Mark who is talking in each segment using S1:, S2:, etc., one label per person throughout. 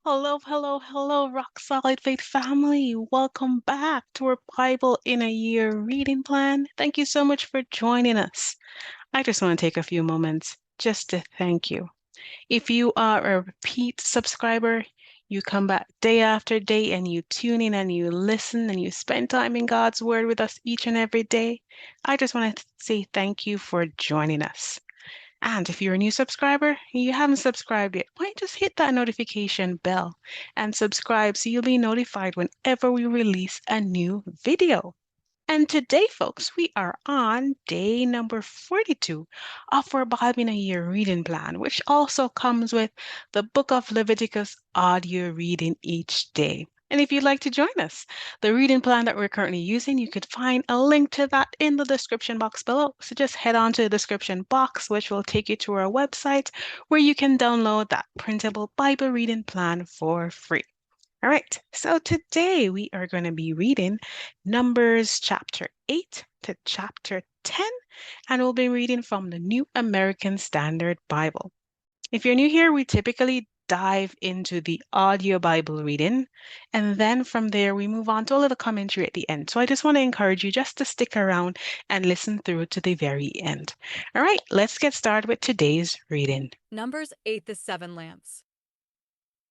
S1: Hello, hello, hello, Rock Solid Faith family. Welcome back to our Bible in a Year reading plan. Thank you so much for joining us. I just want to take a few moments just to thank you. If you are a repeat subscriber, you come back day after day and you tune in and you listen and you spend time in God's Word with us each and every day. I just want to say thank you for joining us. And if you're a new subscriber and you haven't subscribed yet, why don't you just hit that notification bell and subscribe so you'll be notified whenever we release a new video. And today, folks, we are on day number 42 of our Bible in a Year reading plan, which also comes with the book of Leviticus audio reading each day. And if you'd like to join us, the reading plan that we're currently using, you could find a link to that in the description box below. So just head on to the description box, which will take you to our website where you can download that printable Bible reading plan for free. All right, so today we are going to be reading Numbers chapter 8 to chapter 10, and we'll be reading from the New American Standard Bible. If you're new here, we typically dive into the audio Bible reading, and then from there we move on to a little commentary at the end. So I just want to encourage you just to stick around and listen through to the very end. All right, let's get started with today's reading.
S2: Numbers 8 the 7 lamps.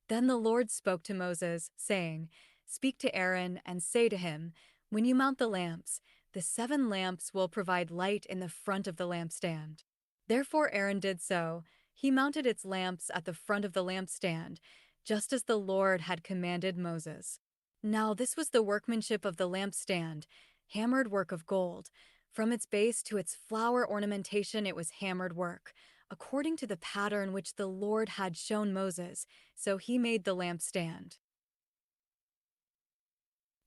S2: Then the Lord spoke to Moses, saying, Speak to Aaron and say to him, When you mount the lamps, the 7 lamps will provide light in the front of the lampstand. Therefore Aaron did so. He mounted its lamps at the front of the lampstand, just as the Lord had commanded Moses. Now this was the workmanship of the lampstand, hammered work of gold. From its base to its flower ornamentation it was hammered work, according to the pattern which the Lord had shown Moses, so he made the lampstand.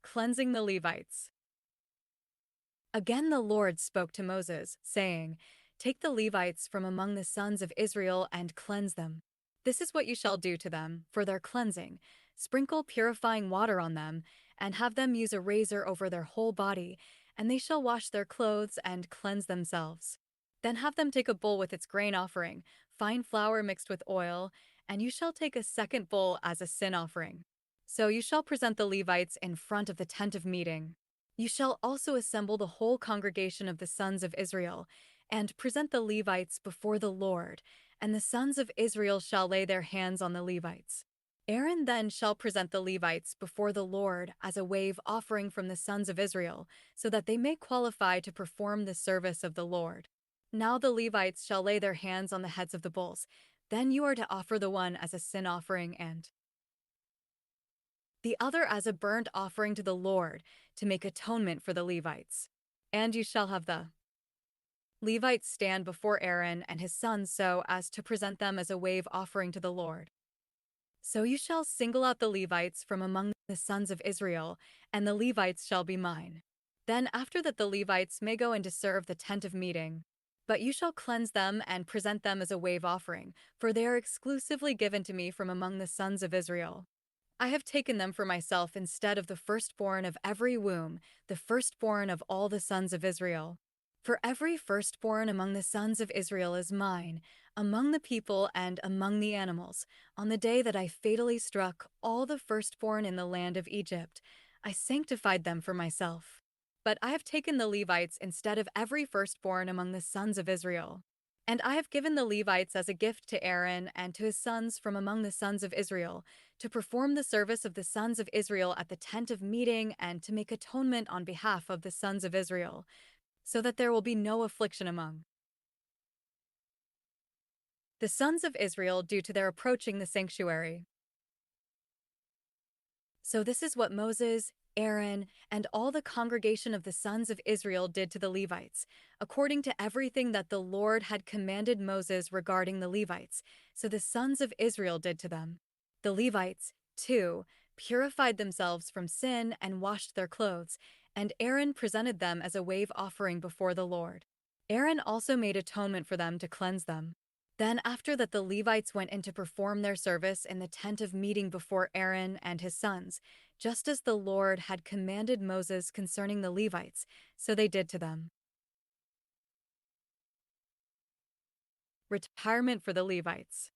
S2: Cleansing the Levites. Again the Lord spoke to Moses, saying, Take the Levites from among the sons of Israel and cleanse them. This is what you shall do to them for their cleansing. Sprinkle purifying water on them, and have them use a razor over their whole body, and they shall wash their clothes and cleanse themselves. Then have them take a bowl with its grain offering, fine flour mixed with oil, and you shall take a second bowl as a sin offering. So you shall present the Levites in front of the tent of meeting. You shall also assemble the whole congregation of the sons of Israel, and present the Levites before the Lord, and the sons of Israel shall lay their hands on the Levites. Aaron then shall present the Levites before the Lord as a wave offering from the sons of Israel, so that they may qualify to perform the service of the Lord. Now the Levites shall lay their hands on the heads of the bulls. Then you are to offer the one as a sin offering and the other as a burnt offering to the Lord, to make atonement for the Levites. And you shall have the Levites stand before Aaron and his sons so as to present them as a wave offering to the Lord. So you shall single out the Levites from among the sons of Israel, and the Levites shall be mine. Then after that the Levites may go in to serve the tent of meeting. But you shall cleanse them and present them as a wave offering, for they are exclusively given to me from among the sons of Israel. I have taken them for myself instead of the firstborn of every womb, the firstborn of all the sons of Israel. For every firstborn among the sons of Israel is mine, among the people and among the animals. On the day that I fatally struck all the firstborn in the land of Egypt, I sanctified them for myself. But I have taken the Levites instead of every firstborn among the sons of Israel. And I have given the Levites as a gift to Aaron and to his sons from among the sons of Israel, to perform the service of the sons of Israel at the tent of meeting and to make atonement on behalf of the sons of Israel, so that there will be no affliction among the sons of Israel due to their approaching the sanctuary. So this is what Moses, Aaron, and all the congregation of the sons of Israel did to the Levites, according to everything that the Lord had commanded Moses regarding the Levites, so the sons of Israel did to them. The Levites, too, purified themselves from sin and washed their clothes, and Aaron presented them as a wave offering before the Lord. Aaron also made atonement for them to cleanse them. Then after that the Levites went in to perform their service in the tent of meeting before Aaron and his sons, just as the Lord had commanded Moses concerning the Levites, so they did to them. Retirement for the Levites.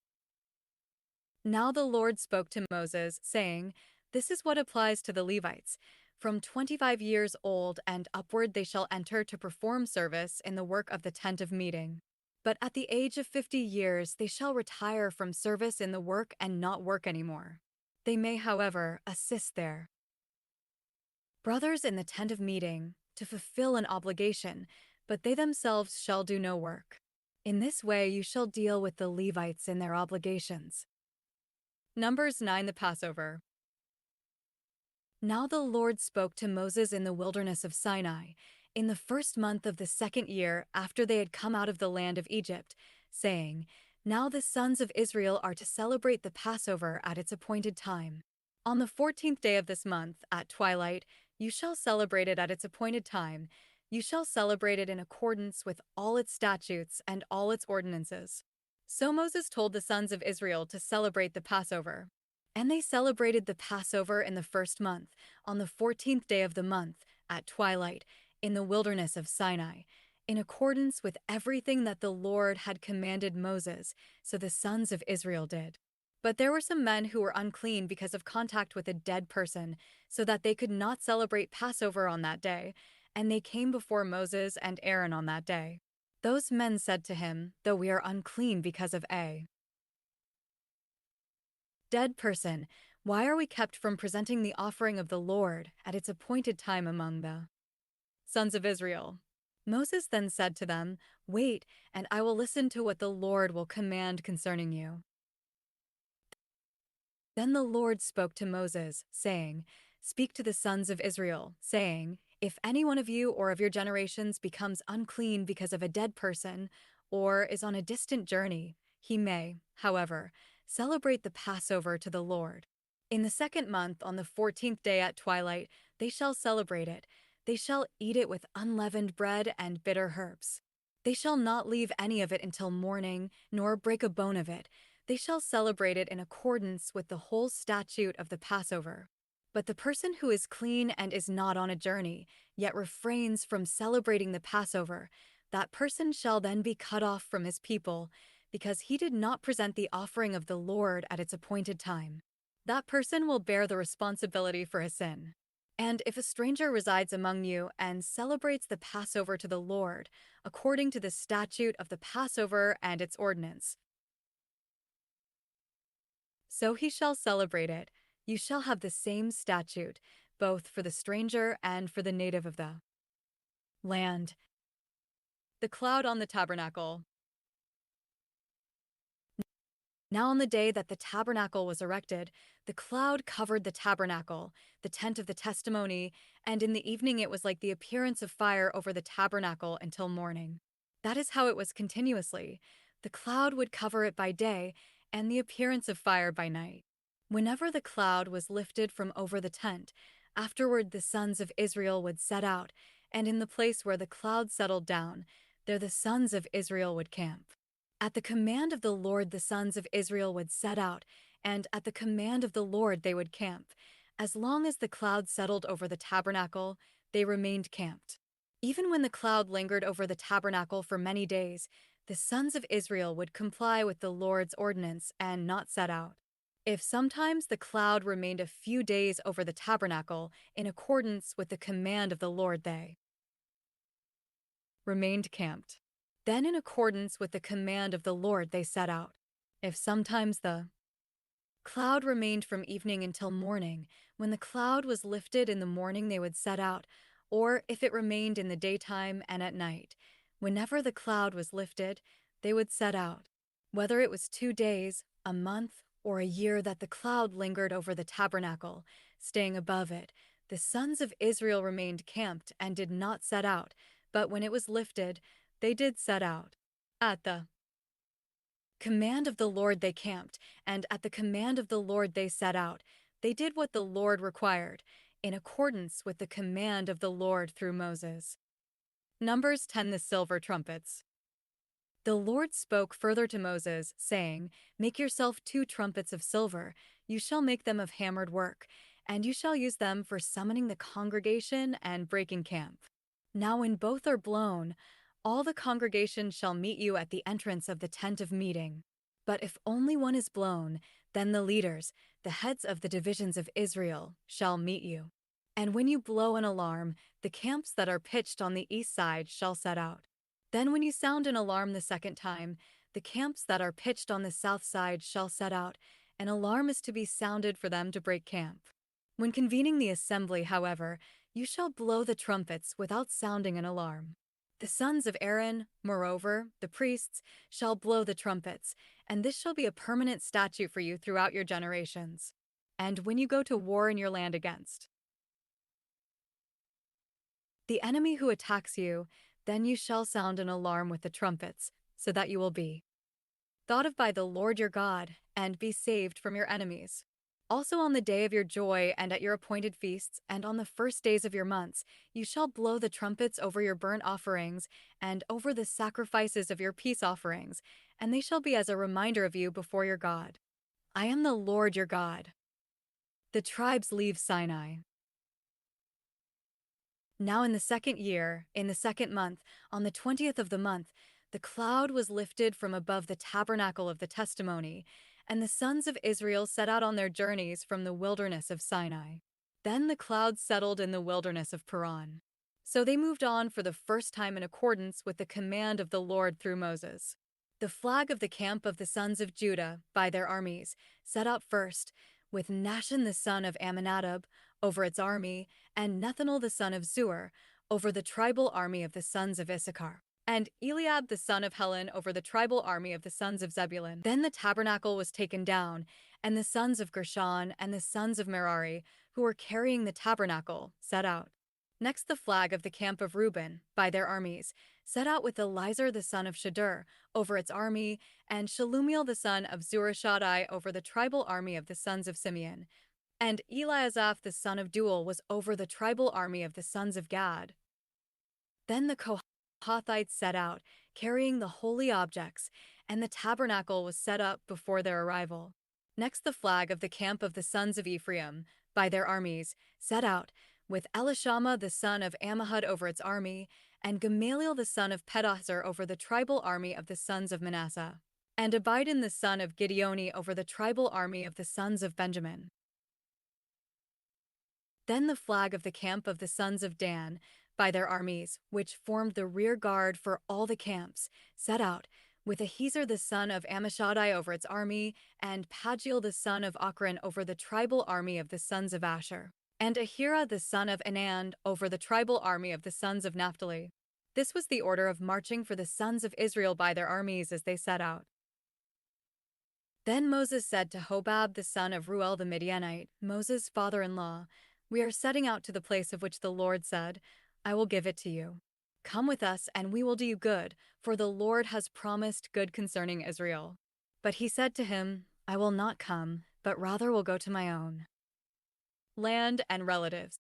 S2: Now the Lord spoke to Moses, saying, "This is what applies to the Levites. From 25 years old and upward they shall enter to perform service in the work of the tent of meeting. But at the age of 50 years they shall retire from service in the work and not work anymore. They may, however, assist their brothers in the tent of meeting to fulfill an obligation, but they themselves shall do no work. In this way you shall deal with the Levites in their obligations." Numbers 9. The Passover. Now the Lord spoke to Moses in the wilderness of Sinai, in the first month of the second year after they had come out of the land of Egypt, saying, "Now the sons of Israel are to celebrate the Passover at its appointed time. On the 14th day of this month, at twilight, you shall celebrate it at its appointed time. You shall celebrate it in accordance with all its statutes and all its ordinances." So Moses told the sons of Israel to celebrate the Passover. And they celebrated the Passover in the first month, on the 14th day of the month, at twilight, in the wilderness of Sinai, in accordance with everything that the Lord had commanded Moses, so the sons of Israel did. But there were some men who were unclean because of contact with a dead person, so that they could not celebrate Passover on that day, and they came before Moses and Aaron on that day. Those men said to him, "Though we are unclean because of a dead person, why are we kept from presenting the offering of the Lord at its appointed time among the sons of Israel?" Moses then said to them, "Wait, and I will listen to what the Lord will command concerning you." Then the Lord spoke to Moses, saying, "Speak to the sons of Israel, saying, if any one of you or of your generations becomes unclean because of a dead person, or is on a distant journey, he may, however, celebrate the Passover to the Lord. In the second month, on the 14th day at twilight, they shall celebrate it. They shall eat it with unleavened bread and bitter herbs. They shall not leave any of it until morning, nor break a bone of it. They shall celebrate it in accordance with the whole statute of the Passover. But the person who is clean and is not on a journey, yet refrains from celebrating the Passover, that person shall then be cut off from his people, because he did not present the offering of the Lord at its appointed time. That person will bear the responsibility for his sin. And if a stranger resides among you and celebrates the Passover to the Lord, according to the statute of the Passover and its ordinance, so he shall celebrate it. You shall have the same statute, both for the stranger and for the native of the land. The cloud on the tabernacle. Now on the day that the tabernacle was erected, the cloud covered the tabernacle, the tent of the testimony, and in the evening it was like the appearance of fire over the tabernacle until morning. That is how it was continuously. The cloud would cover it by day, and the appearance of fire by night. Whenever the cloud was lifted from over the tent, afterward the sons of Israel would set out, and in the place where the cloud settled down, there the sons of Israel would camp. At the command of the Lord the sons of Israel would set out, and at the command of the Lord they would camp. As long as the cloud settled over the tabernacle, they remained camped. Even when the cloud lingered over the tabernacle for many days, the sons of Israel would comply with the Lord's ordinance and not set out. If sometimes the cloud remained a few days over the tabernacle in accordance with the command of the Lord, they remained camped. Then in accordance with the command of the Lord they set out. If sometimes the cloud remained from evening until morning, when the cloud was lifted in the morning they would set out, or if it remained in the daytime and at night, whenever the cloud was lifted, they would set out. Whether it was 2 days, a month, or a year that the cloud lingered over the tabernacle, staying above it, the sons of Israel remained camped and did not set out, but when it was lifted, they did set out. At the command of the Lord they camped, and at the command of the Lord they set out. They did what the Lord required, in accordance with the command of the Lord through Moses. Numbers 10. The silver trumpets. The Lord spoke further to Moses, saying, "Make yourself 2 trumpets of silver. You shall make them of hammered work, and you shall use them for summoning the congregation and breaking camp. Now when both are blown, all the congregation shall meet you at the entrance of the tent of meeting. But if only one is blown, then the leaders, the heads of the divisions of Israel, shall meet you. And when you blow an alarm, the camps that are pitched on the east side shall set out. Then when you sound an alarm the second time, the camps that are pitched on the south side shall set out. An alarm is to be sounded for them to break camp. When convening the assembly, however, you shall blow the trumpets without sounding an alarm. The sons of Aaron, moreover, the priests, shall blow the trumpets, and this shall be a permanent statute for you throughout your generations. And when you go to war in your land against the enemy who attacks you, then you shall sound an alarm with the trumpets, so that you will be thought of by the Lord your God, and be saved from your enemies. Also on the day of your joy and at your appointed feasts, and on the first days of your months, you shall blow the trumpets over your burnt offerings and over the sacrifices of your peace offerings, and they shall be as a reminder of you before your God. I am the Lord your God. The tribes leave Sinai. Now in the second year, in the second month, on the 20th of the month, the cloud was lifted from above the tabernacle of the testimony, and the sons of Israel set out on their journeys from the wilderness of Sinai. Then the cloud settled in the wilderness of Paran. So they moved on for the first time in accordance with the command of the Lord through Moses. The flag of the camp of the sons of Judah, by their armies, set out first, with Nahshon the son of Amminadab over its army, and Nethanel the son of Zur over the tribal army of the sons of Issachar, and Eliab the son of Helon over the tribal army of the sons of Zebulun. Then the tabernacle was taken down, and the sons of Gershon and the sons of Merari, who were carrying the tabernacle, set out. Next the flag of the camp of Reuben, by their armies, set out with Elizur the son of Shadur over its army, and Shalumiel the son of Zurishaddai over the tribal army of the sons of Simeon. And Eliasaph the son of Duel was over the tribal army of the sons of Gad. Then the Kohathites set out, carrying the holy objects, and the tabernacle was set up before their arrival. Next the flag of the camp of the sons of Ephraim, by their armies, set out, with Elishama the son of Ammihud over its army, and Gamaliel the son of Pedahzur over the tribal army of the sons of Manasseh, and Abidan the son of Gideoni over the tribal army of the sons of Benjamin. Then the flag of the camp of the sons of Dan, by their armies, which formed the rear guard for all the camps, set out, with Ahiezer the son of Ammishaddai over its army, and Pagiel the son of Ochran over the tribal army of the sons of Asher, and Ahira the son of Anan over the tribal army of the sons of Naphtali. This was the order of marching for the sons of Israel by their armies as they set out. Then Moses said to Hobab the son of Ruel the Midianite, Moses' father-in-law, we are setting out to the place of which the Lord said, I will give it to you. Come with us, and we will do you good, for the Lord has promised good concerning Israel. But he said to him, I will not come, but rather will go to my own land and relatives.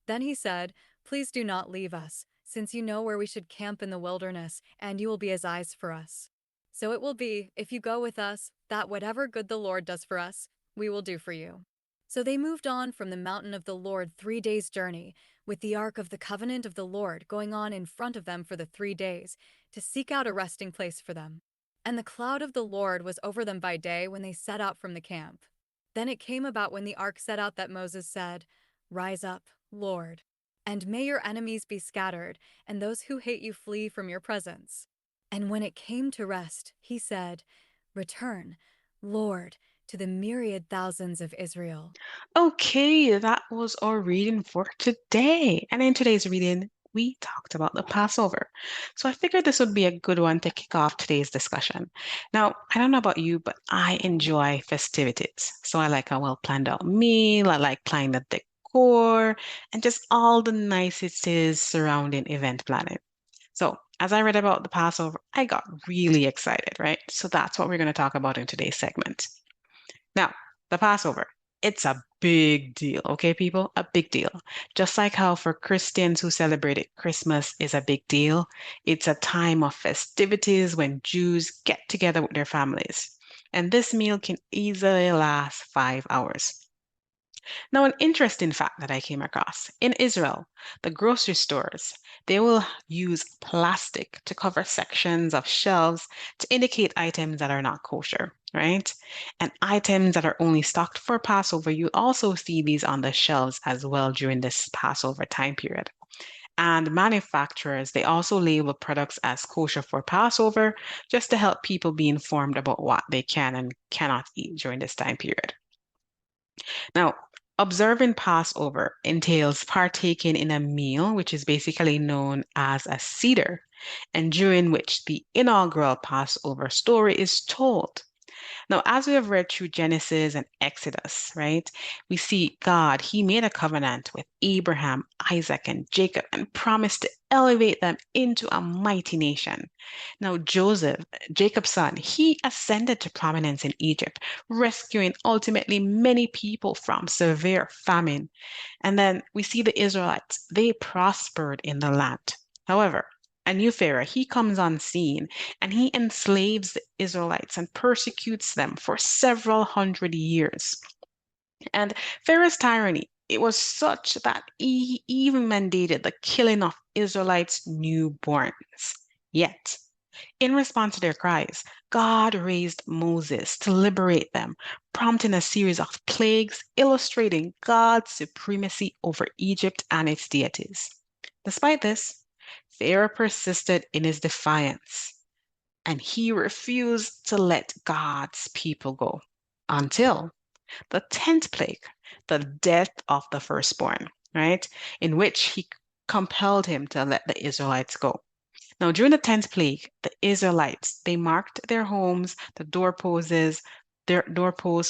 S2: Then he said, Please do not leave us, since you know where we should camp in the wilderness, and you will be as eyes for us. So it will be, if you go with us, that whatever good the Lord does for us, we will do for you. So they moved on from the mountain of the Lord 3 days' journey, with the ark of the covenant of the Lord going on in front of them for the 3 days, to seek out a resting place for them. And the cloud of the Lord was over them by day when they set out from the camp. Then it came about when the ark set out that Moses said, Rise up, Lord, and may your enemies be scattered, and those who hate you flee from your presence. And when it came to rest, he said, Return, Lord, to the myriad thousands of Israel.
S1: Okay, that was our reading for today. And in today's reading, we talked about the Passover. So I figured this would be a good one to kick off today's discussion. Now, I don't know about you, but I enjoy festivities. So I like a well-planned out meal, I like planning the decor, and just all the niceties surrounding event planning. So as I read about the Passover, I got really excited, right? So that's what we're going to talk about in today's segment. Now, the Passover, it's a big deal, okay, people? A big deal. Just like how for Christians who celebrate it, Christmas is a big deal. It's a time of festivities when Jews get together with their families. And this meal can easily last 5 hours. Now, an interesting fact that I came across in Israel, the grocery stores, they will use plastic to cover sections of shelves to indicate items that are not kosher, right? And items that are only stocked for Passover, you also see these on the shelves as well during this Passover time period. And manufacturers, they also label products as kosher for Passover just to help people be informed about what they can and cannot eat during this time period. Now, observing Passover entails partaking in a meal, which is basically known as a Seder, and during which the inaugural Passover story is told. Now, as we have read through Genesis and Exodus, right, we see God, He made a covenant with Abraham, Isaac, and Jacob and promised to elevate them into a mighty nation. Now, Joseph, Jacob's son, he ascended to prominence in Egypt, rescuing ultimately many people from severe famine. And then we see the Israelites, they prospered in the land. However, a new Pharaoh, he comes on scene and he enslaves the Israelites and persecutes them for several hundred years. And Pharaoh's tyranny, it was such that he even mandated the killing of Israelites' newborns. Yet, in response to their cries, God raised Moses to liberate them, prompting a series of plagues illustrating God's supremacy over Egypt and its deities. Despite this, Pharaoh persisted in his defiance, and he refused to let God's people go until the 10th plague, the death of the firstborn, right? In which he compelled him to let the Israelites go. Now, during the 10th plague, the Israelites, they marked their homes, their doorposts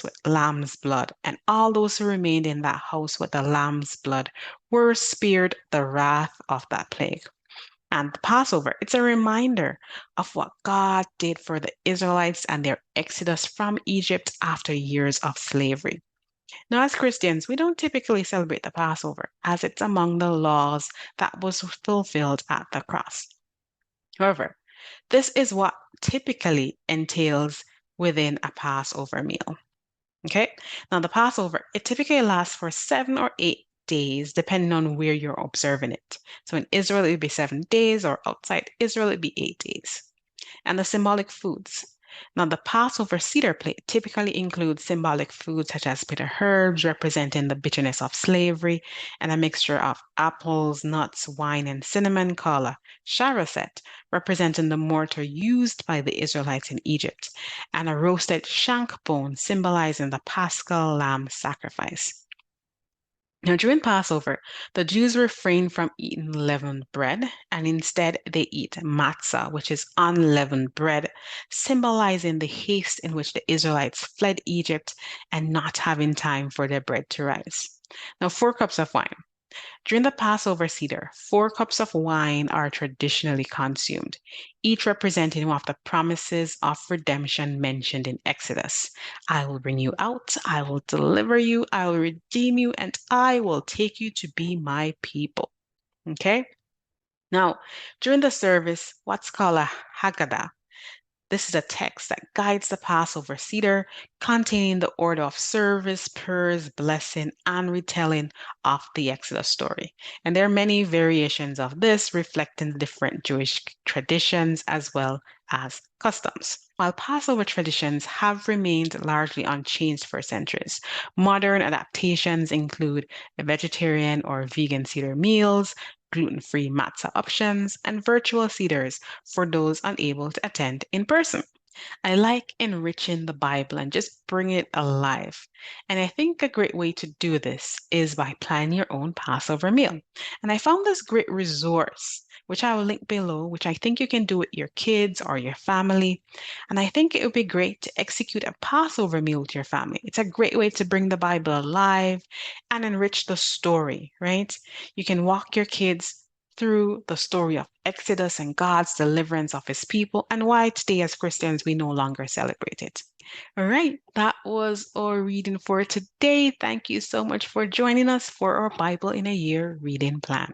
S1: with lamb's blood, and all those who remained in that house with the lamb's blood were spared the wrath of that plague. And the Passover, it's a reminder of what God did for the Israelites and their exodus from Egypt after years of slavery. Now, as Christians, we don't typically celebrate the Passover as it's among the laws that was fulfilled at the cross. However, this is what typically entails within a Passover meal. Okay. Now, the Passover, it typically lasts for 7 or 8 days, depending on where you're observing it. So in Israel, it would be 7 days, or outside Israel, it'd be 8 days. And the symbolic foods. Now, the Passover Seder plate typically includes symbolic foods such as bitter herbs, representing the bitterness of slavery, and a mixture of apples, nuts, wine, and cinnamon called a charoset, representing the mortar used by the Israelites in Egypt, and a roasted shank bone, symbolizing the Paschal lamb sacrifice. Now, during Passover, the Jews refrain from eating leavened bread, and instead they eat matzah, which is unleavened bread, symbolizing the haste in which the Israelites fled Egypt and not having time for their bread to rise. Now, 4 cups of wine. During the Passover Seder, 4 cups of wine are traditionally consumed, each representing one of the promises of redemption mentioned in Exodus. I will bring you out, I will deliver you, I will redeem you, and I will take you to be my people. Okay? Now, during the service, what's called a Haggadah, this is a text that guides the Passover Seder, containing the order of service, prayers, blessing, and retelling of the Exodus story. And there are many variations of this reflecting the different Jewish traditions as well as customs. While Passover traditions have remained largely unchanged for centuries, modern adaptations include vegetarian or vegan Seder meals, gluten-free matzah options, and virtual Seders for those unable to attend in person. I like enriching the Bible and just bring it alive. And I think a great way to do this is by planning your own Passover meal. And I found this great resource, which I will link below, which I think you can do with your kids or your family. And I think it would be great to execute a Passover meal with your family. It's a great way to bring the Bible alive and enrich the story, right? You can walk your kids through the story of Exodus and God's deliverance of his people and why today as Christians we no longer celebrate it. All right, that was our reading for today. Thank you so much for joining us for our Bible in a Year reading plan.